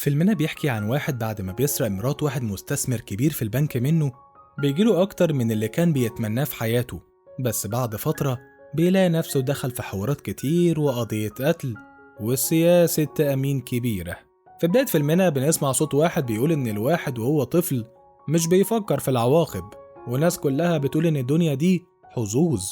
فيلمنا بيحكي عن واحد بعد ما بيسرق مرات واحد مستثمر كبير في البنك منه بيجيله أكتر من اللي كان بيتمناه في حياته. بس بعد فترة بيلاقي نفسه دخل في حوارات كتير وقضية قتل وسياسة تأمين كبيرة. في بداية فيلمنا بنسمع صوت واحد بيقول إن الواحد وهو طفل مش بيفكر في العواقب، والناس كلها بتقول إن الدنيا دي حظوظ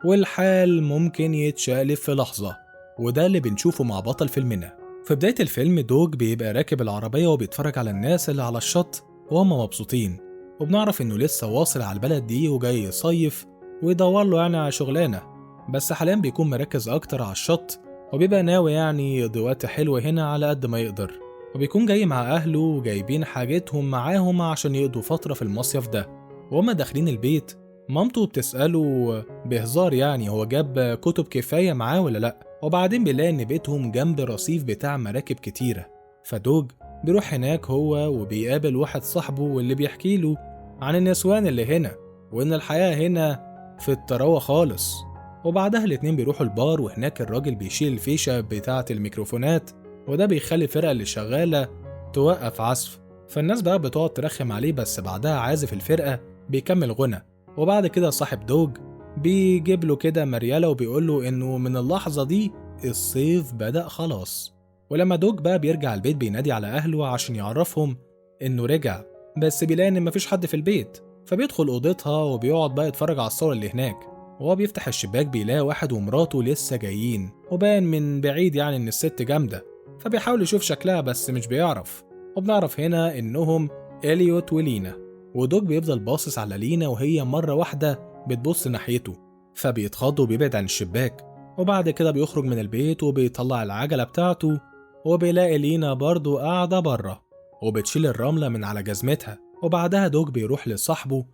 والحال ممكن يتشقلب في لحظة. وده اللي بنشوفه مع بطل فيلمنا. في بداية الفيلم دوج بيبقى راكب العربية وبيتفرج على الناس اللي على الشط وهم مبسوطين، وبنعرف إنه لسه واصل على البلد دي وجاي يصيف ويدور له على شغلانة. بس حاليا بيكون مركز أكتر على الشط، وبيبقى ناوي يقضي وقت حلو هنا على قد ما يقدر. وبيكون جاي مع أهله وجايبين حاجتهم معاهم عشان يقضوا فترة في المصيف ده. وهما داخلين البيت مامته بتسأله بهزار هو جاب كتب كفاية معاه ولا لأ، وبعدين بيلاقي إن بيتهم جنب رصيف بتاع مراكب كتيرة. فدوج بيروح هناك هو وبيقابل واحد صاحبه واللي بيحكي له عن النسوان اللي هنا وإن الحياة هنا في الطراوة خالص. وبعدها الاتنين بيروحوا البار، وهناك الراجل بيشيل الفيشة بتاعة الميكروفونات، وده بيخلي الفرقة اللي شغالة توقف عزف. فالناس بقى بتقعد ترخم عليه، بس بعدها عازف الفرقة بيكمل غنى. وبعد كده صاحب دوج بيجيب له كده مريالة وبيقول له إنه من اللحظة دي الصيف بدأ خلاص. ولما دوج بقى بيرجع البيت بينادي على أهله عشان يعرفهم إنه رجع، بس بيلاقي إن مفيش حد في البيت. فبيدخل أوضتها وبيقعد بقى يتفرج على الصور اللي هناك، وهو بيفتح الشباك بيلاقي واحد ومراته لسه جايين، وباين من بعيد إن الست جامدة. فبيحاول يشوف شكلها بس مش بيعرف. وبنعرف هنا إنهم إليوت ولينا. ودوج بيفضل باصص على لينا وهي مرة واحدة بتبص ناحيته، فبيتخض وبيبعد عن الشباك. وبعد كده بيخرج من البيت وبيطلع العجلة بتاعته، وبيلاقي لينا برضه قاعدة بره وبتشيل الرملة من على جزمتها. وبعدها دوج بيروح لصاحبه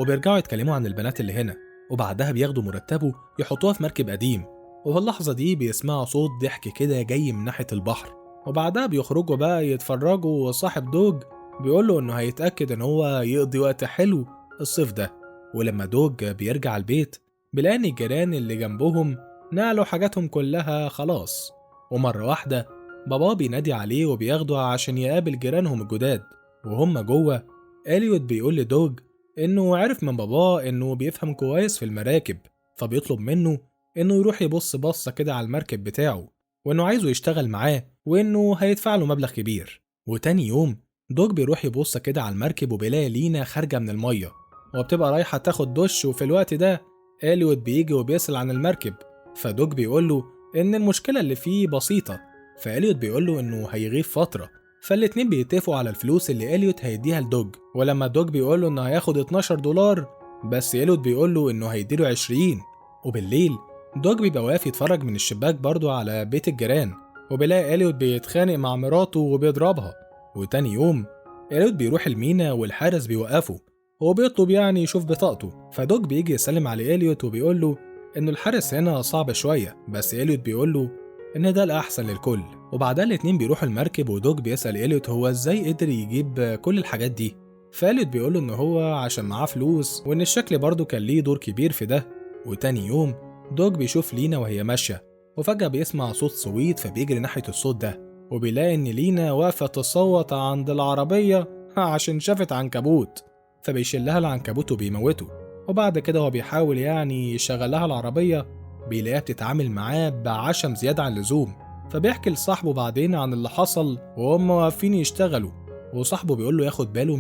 وبيرجعوا يتكلموا عن البنات اللي هنا، وبعدها بياخدوا مرتبه يحطوها في مركب قديم. وفي اللحظة دي بيسمعوا صوت ضحك كده جاي من ناحية البحر. وبعدها بيخرجوا بقى يتفرجوا، وصاحب دوج بيقول له إنه هيتأكد إن هو يقضي وقت حلو الصيف ده. ولما دوج بيرجع البيت بيلاقي إن الجيران اللي جنبهم نقلوا حاجاتهم كلها خلاص. ومرة واحدة باباه بينادي عليه وبياخده عشان يقابل جيرانهم الجداد. وهم جوه إليوت بيقول لدوج إنه عرف من باباه إنه بيفهم كويس في المراكب، فبيطلب منه إنه يروح يبص بصة كده على المركب بتاعه، وإنه عايزه يشتغل معاه وإنه هيدفع له مبلغ كبير. وتاني يوم دوج بيروح يبص كده على المركب وبيلاقي لينا خارجة من المية وبتبقى رايحة تاخد دش. وفي الوقت ده إليوت بيجي وبيسأل عن المركب، فدوج بيقوله إن المشكلة اللي فيه بسيطة. فإليوت بيقوله إنه هيغيب فترة. فالاتنين بيتفقوا على الفلوس اللي إليوت هيديها لدوج. ولما دوج بيقوله إنه هياخد 12 دولار، بس إليوت بيقوله إنه هيديله 20. وبالليل دوج بيبقى واقف يتفرج من الشباك برضه على بيت الجيران، وبيلاقي إليوت بيتخانق مع مراته وبيضربها. وتاني يوم إليوت بيروح المينا والحارس بيوقفه وبيطلب يشوف بطاقته. فدوج بيجي يسلم على إليوت وبيقول له إنه الحارس هنا صعب شوية، بس إليوت بيقول له إن ده الأحسن للكل. وبعدها الاتنين بيروحوا المركب ودوج بيسأل إليوت هو إزاي قدر يجيب كل الحاجات دي. فإليوت بيقول له إن هو عشان معاه فلوس، وإن الشكل برضه كان ليه دور كبير في ده. وتاني يوم دوج بيشوف لينا وهي ماشية، وفجأة بيسمع صوت صويت فبيجري ناحية الصوت ده، وبيلاقي إن لينا واقفة تصوت عند العربية عشان شافت عنكبوت. فبيشلها العنكبوت وبيموته. وبعد كده هو بيحاول يشغلها العربية، بيلاقيها بتتعامل معاه بعشم زيادة عن اللزوم. فبيحكي لصاحبه بعدين عن اللي حصل وهم واقفين يشتغلوا. وصاحبه بيقول له ياخد باله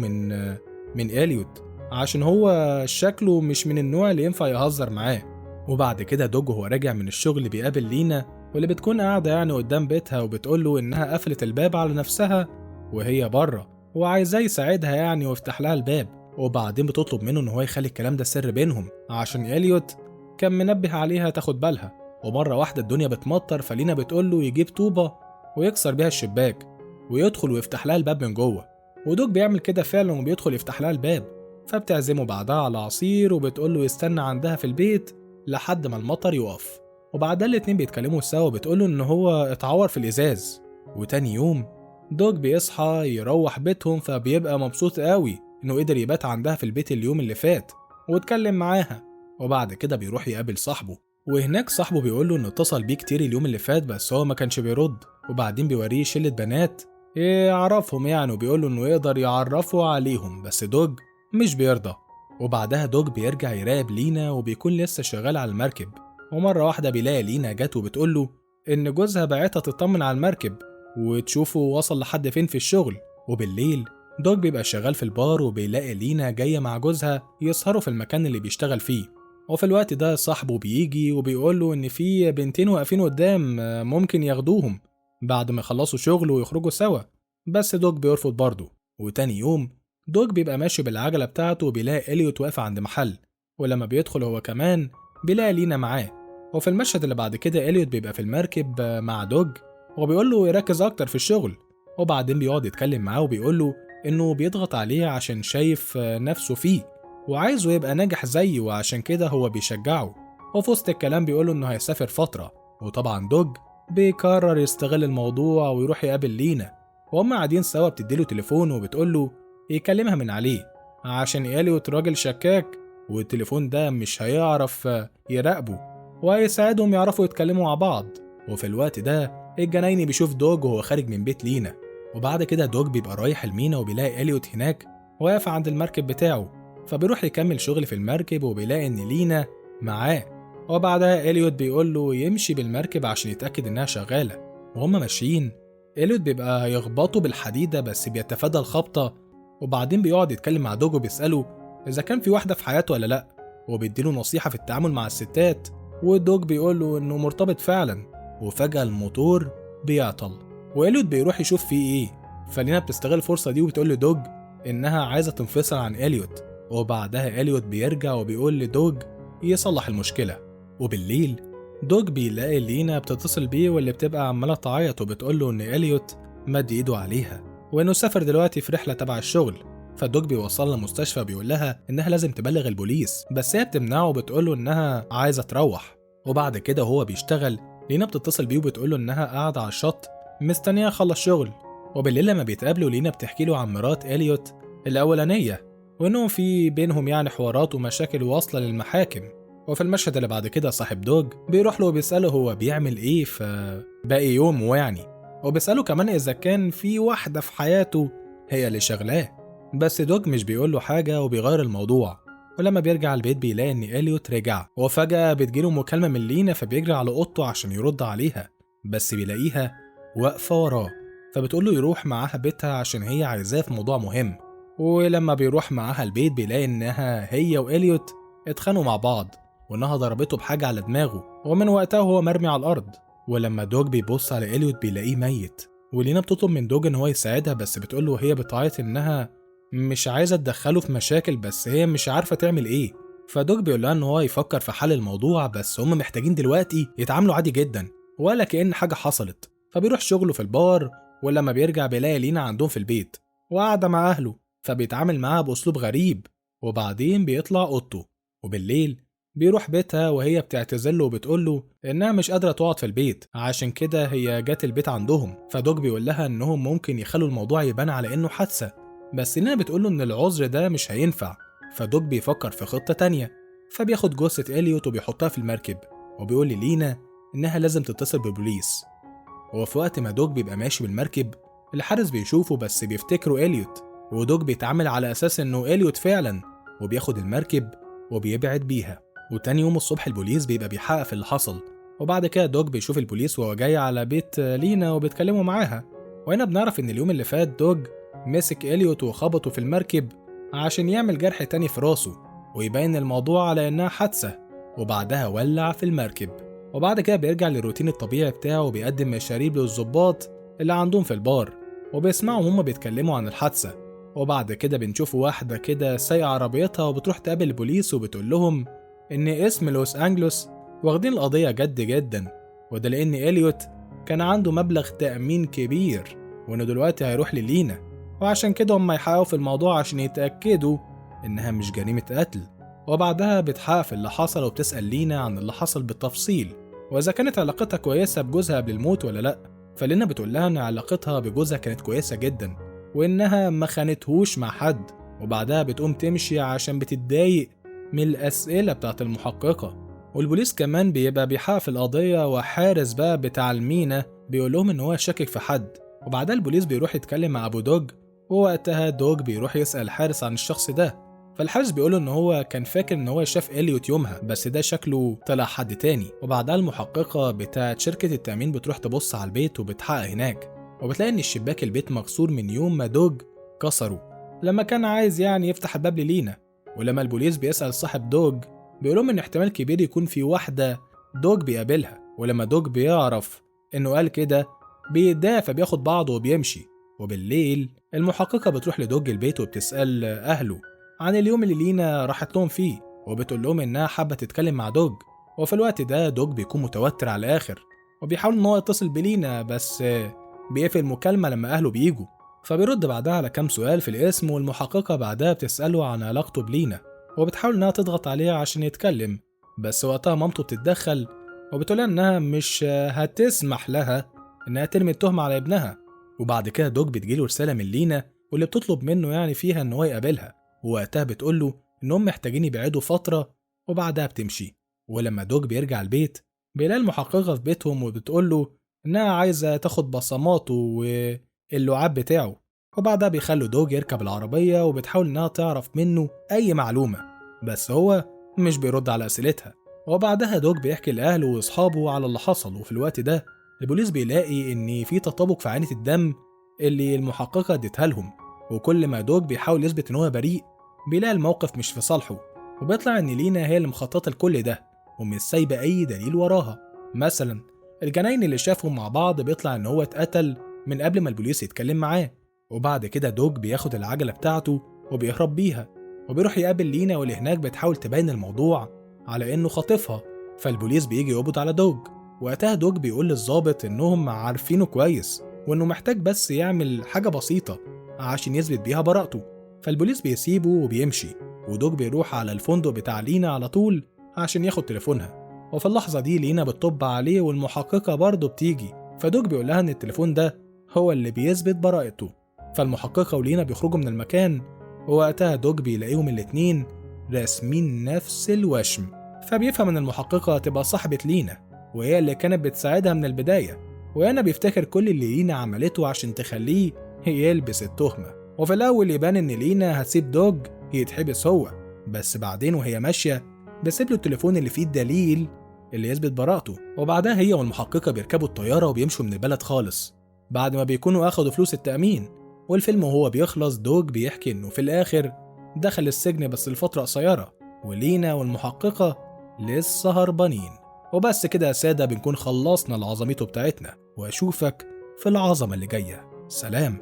من إليوت عشان هو شكله مش من النوع اللي ينفع يهزر معاه. وبعد كده دوج وهو راجع من الشغل بيقابل لينا، واللي بتكون قاعدة قدام بيتها وبتقول له إنها قفلت الباب على نفسها وهي بره، وعايزاه يساعدها ويفتح لها الباب. وبعدين بتطلب منه إن هو يخلي الكلام ده سر بينهم عشان إليوت كان منبه عليها تاخد بالها. ومرة واحدة الدنيا بتمطر، فلينا بتقول له يجيب طوبة ويكسر بيها الشباك ويدخل ويفتح لها الباب من جوه. ودوج بيعمل كده فعلا وبيدخل يفتح لها الباب. فبتعزمه بعدها على عصير وبتقول له يستنى عندها في البيت لحد ما المطر يقف. وبعدها الاتنين بيتكلموا سوا وبتقول له إن هو اتعور في الإزاز. وتاني يوم دوج بيصحى يروح بيتهم، فبيبقى مبسوط قوي إنه قدر يبات عندها في البيت اليوم اللي فات واتكلم معاها. وبعد كده بيروح يقابل صاحبه، وهناك صاحبه بيقول له إنه اتصل بيه كتير اليوم اللي فات بس هو ما كانش بيرد. وبعدين بيوريه شلة بنات يعرفهم يعني، وبيقوله إنه يقدر يعرفه عليهم، بس دوج مش بيرضى. وبعدها دوج بيرجع يراقب لينا وبيكون لسه شغال على المركب، ومرة واحدة بيلاقي لينا جت وبتقوله إن جوزها بعتها تطمن على المركب وتشوفه وصل لحد فين في الشغل. وبالليل دوج بيبقى شغال في البار وبيلاقي لينا جاية مع جوزها يسهروا في المكان اللي بيشتغل فيه. وفي الوقت ده صاحبه بيجي وبيقوله إن في بنتين واقفين قدام ممكن ياخدوهم بعد ما يخلصوا شغل ويخرجوا سوا، بس دوج بيرفض برضه. وتاني يوم دوج بيبقى ماشي بالعجلة بتاعته وبيلاقي إليوت واقف عند محل، ولما بيدخل هو كمان بيلاقي لينا معاه. وفي المشهد اللي بعد كده إليوت بيبقى في المركب مع دوج وبيقول له يركز أكتر في الشغل، وبعدين بيقعد يتكلم معاه وبيقول له إنه بيضغط عليه عشان شايف نفسه فيه وعايزه يبقى ناجح زيه، وعشان كده هو بيشجعه. وفي وسط الكلام بيقوله إنه هيسافر فترة، وطبعا دوج بيقرر يستغل الموضوع ويروح يقابل لينا. وهم قاعدين سوا بتديله تليفون وبتقوله يكلمها من عليه عشان إليوت راجل شكاك، والتليفون ده مش هيعرف يراقبه وهيساعدهم يعرفوا يتكلموا مع بعض. وفي الوقت ده الجنايني بيشوف دوج وهو خارج من بيت لينا، وبعد كده دوج بيبقى رايح المينا وبيلاقي إليوت هناك واقف عند المركب بتاعه، فبيروح يكمل شغل في المركب وبيلاقي إن لينا معاه. وبعدها إليوت بيقول له يمشي بالمركب عشان يتأكد إنها شغالة. وهم ماشيين إليوت بيبقى يخبطه بالحديدة بس بيتفادى الخبطة، وبعدين بيقعد يتكلم مع دوج وبيسأله إذا كان في واحدة في حياته ولا لأ، وبيديله نصيحة في التعامل مع الستات. والدوج بيقوله إنه مرتبط فعلا. وفجأة الموتور بيعطل وإليوت بيروح يشوف فيه إيه، فلينا بتستغل الفرصة دي وبتقول لدوج إنها عايزة تنفصل عن إليوت. وبعدها إليوت بيرجع وبيقول لدوج يصلح المشكلة. وبالليل دوج بيلاقي لينا بتتصل بيه واللي بتبقى عمالة تعيط وبتقوله إن إليوت مد إيده عليها وإنه سافر دلوقتي في رحلة تبع الشغل. فالدوج بيوصلها المستشفى وبيقول لها إنها لازم تبلغ البوليس، بس هي بتمنعه وبتقوله إنها عايزة تروح. وبعد كده وهو بيشتغل لينا بتتصل بيه وبتقوله إنها قاعدة على الشط مستنية يخلص شغل. وبالليل لما بيتقابلوا لينا بتحكي له عن مرات إليوت الأولانية وإنهم في بينهم يعني حوارات ومشاكل واصلة للمحاكم. وفي المشهد اللي بعد كده صاحب دوج بيروح له وبيسأله هو بيعمل إيه في باقي يوم يعني، وبيسأله كمان إذا كان في واحدة في حياته هي اللي شغلاه، بس دوج مش بيقول له حاجة وبيغير الموضوع. ولما بيرجع البيت بيلاقي إن إليوت رجع، وفجأة بتجيله مكالمة من لينا فبيجري على أوضته عشان يرد عليها، بس بيلاقيها واقفة وراه فبتقول له يروح معاها بيتها عشان هي عايزاه في موضوع مهم. ولما بيروح معاها البيت بيلاقي إنها هي وإليوت اتخانقوا مع بعض وإنها ضربته بحاجة على دماغه، ومن وقتها هو مرمي على الأرض. ولما دوج بيبص على إليوت بيلاقيه ميت، ولينا بتطلب من دوج إن هو يساعدها بس بتقوله هي بتعيط إنها مش عايزة تدخله في مشاكل بس هي مش عارفة تعمل إيه. فدوج بيقول لها إن هو يفكر في حل الموضوع بس هم محتاجين دلوقتي يتعاملوا عادي جدا ولا كأن حاجة حصلت. فبيروح شغله في البار، ولما بيرجع بيلاقي لينا عندهم في البيت وقاعدة مع أهله، فبيتعامل معاها بأسلوب غريب. وبعدين بيطلع أوضته، وبالليل بيروح بيتها وهي بتعتذرله وبتقوله إنها مش قادرة تقعد في البيت عشان كده هي جات البيت عندهم. فدوج بيقول لها إنهم ممكن يخلوا الموضوع يبان على إنه حادثة، بس لينا بتقوله إن العذر ده مش هينفع. فدوج بيفكر في خطة تانية، فبياخد جثة إليوت وبيحطها في المركب وبيقول للينا إنها لازم تتصل بالبوليس. وفي وقت ما دوج بيبقى ماشي بالمركب الحارس بيشوفه بس بيفتكره إليوت، ودوج بيتعامل على أساس إنه إليوت فعلا وبياخد المركب وبيبعد بيها. وتاني يوم الصبح البوليس بيبقى بيحقق في اللي حصل، وبعد كده دوج بيشوف البوليس وهو جاي على بيت لينا وبيتكلموا معاها. وهنا بنعرف إن اليوم اللي فات دوج مسك إليوت وخبطه في المركب عشان يعمل جرح تاني في راسه ويبين الموضوع على إنها حادثة، وبعدها ولع في المركب. وبعد كده بيرجع للروتين الطبيعي بتاعه وبيقدم مشاريب للظباط اللي عندهم في البار وبيسمعوا هما بيتكلموا عن الحادثة. وبعد كده بنشوف واحدة كده سايقة عربيتها وبتروح تقابل البوليس وبتقول لهم إن اسم لوس أنجلوس واخدين القضية جد جدا، وده لأن إليوت كان عنده مبلغ تأمين كبير وإنه دلوقتي هيروح للينا، وعشان كده هما يحققوا في الموضوع عشان يتأكدوا إنها مش جريمة قتل. وبعدها بتحقق في اللي حصل وبتسأل لينا عن اللي حصل بالتفصيل وإذا كانت علاقتها كويسة بجوزها قبل الموت ولا لأ. فلينا بتقول لها إن علاقتها بجوزها كانت كويسة جدا وإنها ما خانتهوش مع حد، وبعدها بتقوم تمشي عشان بتتضايق من الأسئلة بتاعت المحققة. والبوليس كمان بيبقى بيحقق في القضية، وحارس بقى بتاع المينا بيقول لهم إن هو شاكك في حد وبعدها البوليس بيروح يتكلم مع أبو دوج، ووقتها دوج بيروح يسأل الحارس عن الشخص ده. فالحارس بيقوله إن هو كان فاكر إن هو شاف إليوت يومها، بس ده شكله طلع حد تاني. وبعدها المحققة بتاعت شركة التأمين بتروح تبص على البيت وبتحقق هناك، وبتلاقي إن الشباك البيت مكسور من يوم ما دوج كسره لما كان عايز يعني يفتح الباب للينا. ولما البوليس بيسأل صاحب دوج بيقولهم إن احتمال كبير يكون في واحدة دوج بيقابلها، ولما دوج بيعرف إنه قال كده بيتضايق فبياخد بعضه وبيمشي. وبالليل المحققة بتروح لدوج البيت وبتسأل أهله عن اليوم اللي لينا راحت لهم فيه، وبتقول لهم إنها حابة تتكلم مع دوج. وفي الوقت ده دوج بيكون متوتر على الآخر، وبيحاول إن هو يتصل بلينا، بس بيقفل المكالمة لما أهله بيجوا. فبيرد بعدها على كام سؤال في الاسم، والمحققة بعدها بتسأله عن علاقته بلينا، وبتحاول إنها تضغط عليه عشان يتكلم، بس وقتها مامته بتتدخل وبتقولها إنها مش هتسمح لها إنها ترمي التهمة على ابنها. وبعد كده دوج بتجيله رسالة من لينا واللي بتطلب منه يعني فيها إن هو يقابلها، ووقتها بتقوله إنهم محتاجين يبعدوا فترة وبعدها بتمشي. ولما دوج بيرجع البيت بيلاقي المحققة في بيتهم وبتقوله إنها عايزة تاخد بصماته واللعاب بتاعه. وبعدها بيخلوا دوج يركب العربية وبتحاول إنها تعرف منه أي معلومة، بس هو مش بيرد على أسئلتها. وبعدها دوج بيحكي لأهله وأصحابه على اللي حصل. وفي الوقت ده البوليس بيلاقي إن في تطابق في عينة الدم اللي المحققة اديتها لهم، وكل ما دوج بيحاول يثبت إن هو بريء بيلاقي الموقف مش في صالحه، وبيطلع إن لينا هي اللي مخططة لكل ده ومش سايبة أي دليل وراها. مثلا الجناين اللي شافهم مع بعض بيطلع إن هو اتقتل من قبل ما البوليس يتكلم معاه. وبعد كده دوج بياخد العجلة بتاعته وبيهرب بيها، وبيروح يقابل لينا واللي هناك بتحاول تبين الموضوع على إنه خاطفها. فالبوليس بيجي يقبض على دوج. وقتها دوج بيقول للظابط إنهم عارفينه كويس وإنه محتاج بس يعمل حاجة بسيطة عشان يثبت بيها براءته. فالبوليس بيسيبه وبيمشي، ودوج بيروح على الفندق بتاع لينا على طول عشان ياخد تليفونها. وفي اللحظة دي لينا بتطب عليه والمحققة برضه بتيجي، فدوج بيقول لها إن التليفون ده هو اللي بيثبت براءته. فالمحققة ولينا بيخرجوا من المكان، ووقتها دوج بيلاقيهم الاتنين راسمين نفس الوشم. فبيفهم إن المحققة تبقى صاحبة لينا وهي اللي كانت بتساعدها من البداية، وهنا بيفتكر كل اللي لينا عملته عشان تخليه يلبس التهمة. وفي الأول يبان إن لينا هتسيب دوج يتحبس هو، بس بعدين وهي ماشية بيسيب له التليفون اللي فيه الدليل اللي يثبت براءته. وبعدها هي والمحققة بيركبوا الطيارة وبيمشوا من البلد خالص بعد ما بيكونوا أخدوا فلوس التأمين. والفيلم وهو بيخلص دوج بيحكي إنه في الآخر دخل السجن بس لفترة قصيرة، ولينا والمحققة لسه هربانين. وبس كده يا سادة بنكون خلصنا العظميته بتاعتنا، وأشوفك في العظمة اللي جاية. سلام.